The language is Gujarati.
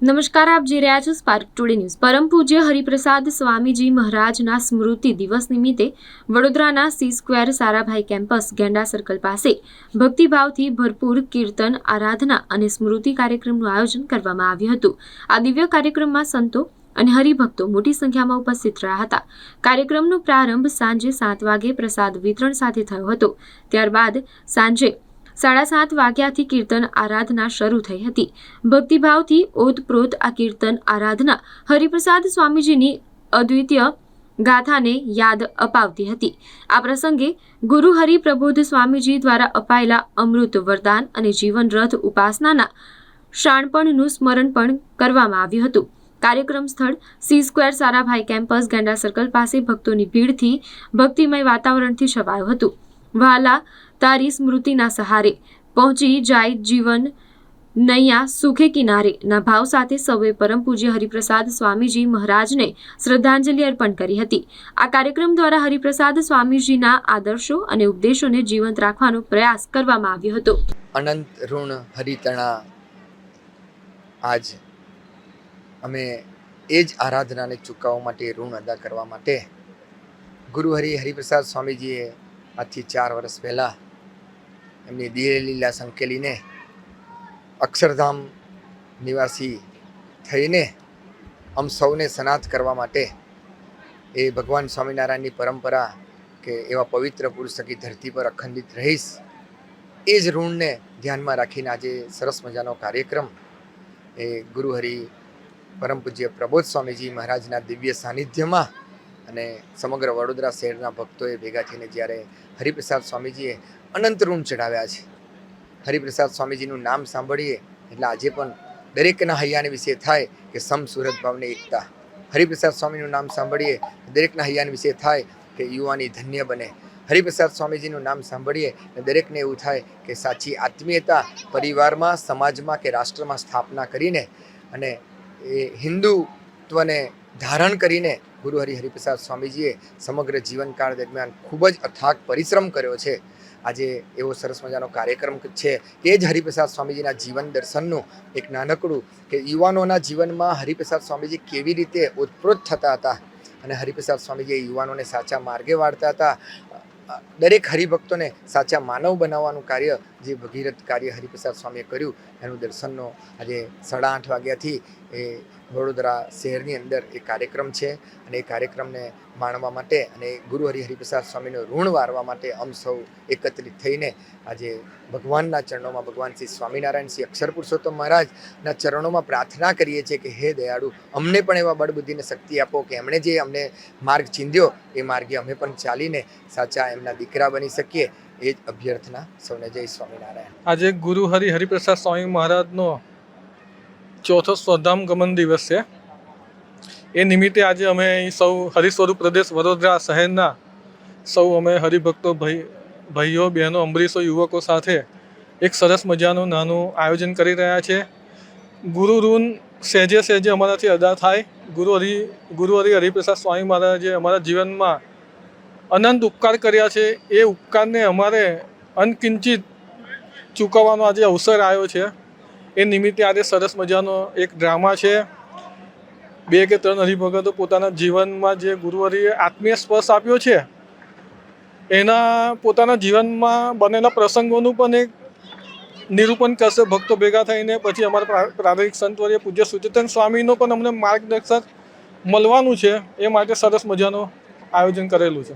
નમસ્કાર, આપ જોઈ રહ્યા છો સ્પાર્ક ટુડે ન્યૂઝ। પરમ પૂજ્ય હરિપ્રસાદ સ્વામીજી મહારાજના સ્મૃતિ દિવસ નિમિત્તે વડોદરાના સી સ્ક્વેર સારાભાઈ કેમ્પસ ગેંડા સર્કલ પાસે ભક્તિભાવથી ભરપૂર કીર્તન, આરાધના અને સ્મૃતિ કાર્યક્રમનું આયોજન કરવામાં આવ્યું હતું। આ દિવ્ય કાર્યક્રમમાં સંતો અને હરિભક્તો મોટી સંખ્યામાં ઉપસ્થિત રહ્યા હતા। કાર્યક્રમનો પ્રારંભ સાંજે 7 વાગે પ્રસાદ વિતરણ સાથે થયો હતો। ત્યારબાદ સાંજે 7:30 વાગ્યાથી કીર્તન આરાધના શરૂ થઈ હતી। ભક્તિભાવથી ઓતપ્રોત આ કીર્તન આરાધના હરિપ્રસાદ સ્વામીજીની અદ્વિતીય ગાથાને યાદ અપાવતી હતી। આ પ્રસંગે ગુરુ હરિ પ્રબોધ સ્વામીજી દ્વારા અપાયેલા અમૃત વરદાન અને જીવન રથ ઉપાસનાના શાણપણનું સ્મરણ પણ કરવામાં આવ્યું હતું। કાર્યક્રમ સ્થળ સી સ્ક્વેર સારાભાઈ કેમ્પસ ગેંડા સર્કલ પાસે ભક્તોની ભીડથી ભક્તિમય વાતાવરણથી છવાયું હતું। વહાલા તારી સ્મૃતિના સહારે પહોંચી જાય જીવન નૈયા સુખે કિનારે ના ભાવ સાથે સૌએ પરમ પૂજ્ય હરિપ્રસાદ સ્વામીજી મહારાજને શ્રદ્ધાંજલિ અર્પણ કરી હતી। આ કાર્યક્રમ દ્વારા હરિપ્રસાદ સ્વામીજીના આદર્શો અને ઉપદેશોને જીવંત રાખવાનો પ્રયાસ કરવામાં આવ્યો હતો। અનંત ઋણ હરિતણા આજ અમે એ જ આરાધનાને ચૂકવવા માટે, ઋણ અદા કરવા માટે ગુરુ હરિપ્રસાદ સ્વામીજીએ આજથી 4 વર્ષ પહેલાં એમની દિવ્યલીલા સંકેલીને અક્ષરધામ નિવાસી થઈને સૌને સનાથ કરવા માટે એ ભગવાન સ્વામિનારાયણની પરંપરા કે એવા પવિત્ર પુરુષ થકી ધરતી પર અખંડિત રહીશ, એ જ ઋણને ધ્યાનમાં રાખીને આજે સરસ મજાનો કાર્યક્રમ એ ગુરુ પરમ પૂજ્ય પ્રબોધ સ્વામીજી મહારાજના દિવ્ય સાનિધ્યમાં અને સમગ્ર વડોદરા શહેરના ભક્તોએ ભેગા થઈને જ્યારે હરિપ્રસાદ સ્વામીજીએ અનંત ઋણ ચડાવ્યા છે, હરિપ્રસાદ સ્વામીજીનું નામ સાંભળીએ એટલે આજે પણ દરેકના હૈયાને વિશે થાય કે સમ સુરત ભાવને એકતા। હરિપ્રસાદ સ્વામીનું નામ સાંભળીએ દરેકના હૈયાને વિશે થાય કે યુવાની ધન્ય બને। હરિપ્રસાદ સ્વામીજીનું નામ સાંભળીએ દરેકને એવું થાય કે સાચી આત્મીયતા પરિવારમાં, સમાજમાં કે રાષ્ટ્રમાં સ્થાપના કરીને અને એ હિન્દુત્વને ધારણ કરીને ગુરુ હરિપ્રસાદ સ્વામીજીએ સમગ્ર જીવનકાળ દરમિયાન ખૂબ જ અથાગ પરિશ્રમ કર્યો છે। આજે એવો સરસ મજાનો કાર્યક્રમ છે એ જ હરિપ્રસાદ સ્વામીજીના જીવન દર્શનનું એક નાનકડું કે યુવાનોના જીવનમાં હરિપ્રસાદ સ્વામીજી કેવી રીતે ઓતપ્રોત થતા હતા અને હરિપ્રસાદ સ્વામીજી યુવાનોને સાચા માર્ગે વાળતા હતા। દરેક હરિભક્તોને સાચા માનવ બનાવવાનું કાર્ય, જે ભગીરથ કાર્ય હરિપ્રસાદ સ્વામીએ કર્યું, એનું દર્શનનો આજે 8:30 વાગ્યાથી એ વડોદરા શહેરની અંદર એ કાર્યક્રમ છે અને એ કાર્યક્રમને માણવા માટે અને ગુરુ હરિપ્રસાદ સ્વામીનો ઋણ વારવા માટે સૌ એકત્રિત થઈને આજે ભગવાનના ચરણોમાં, ભગવાન શ્રી સ્વામિનારાયણ શ્રી અક્ષર પુરુષોત્તમ મહારાજના ચરણોમાં પ્રાર્થના કરીએ છીએ કે હે દયાળુ, અમને પણ એવા બળ બુદ્ધિને શક્તિ આપો કે એમણે જે અમને માર્ગ ચીંધ્યો એ માર્ગે અમે પણ ચાલીને સાચા એમના દીકરા બની શકીએ, એ જ અભ્યર્થના। સૌને જય સ્વામિનારાયણ। આજે ગુરુ હરિપ્રસાદ સ્વામી મહારાજનો 4થો સ્વધામ ગમન દિવસ છે। એ નિમિત્તે આજે અમે અહીં સૌ હરિસ્વરૂપ પ્રદેશ વડોદરા શહેરના સૌ અમે હરિભક્તો ભાઈઓ, બહેનો, અમરીશો, યુવકો સાથે એક સરસ મજાનું નાનું આયોજન કરી રહ્યા છે। ગુરુ ઋણ સહેજે સહેજે અમારાથી અદા થાય। ગુરુ હરિપ્રસાદ સ્વામી મહારાજે અમારા જીવનમાં અનંત ઉપકાર કર્યા છે, એ ઉપકારને અમારે અનકિંચિત ચૂકવવાનો આજે અવસર આવ્યો છે। એ નિમિત્તે આજે સરસ મજાનો એક ડ્રામા છે। 2 કે 3 હરિભગતો પોતાના જીવનમાં જે ગુરુહરિએ આત્મીય સ્પર્શ આપ્યો છે એના પોતાના જીવનમાં બનેલા પ્રસંગોનું પણ એક નિરૂપણ કરશે ભક્તો ભેગા થઈને। પછી અમારા પ્રાદેશિક સંતવર્ય પૂજ્ય સુચેતન સ્વામીનો પણ અમને માર્ગદર્શન મળવાનું છે, એ માટે સરસ મજાનું આયોજન કરેલું છે।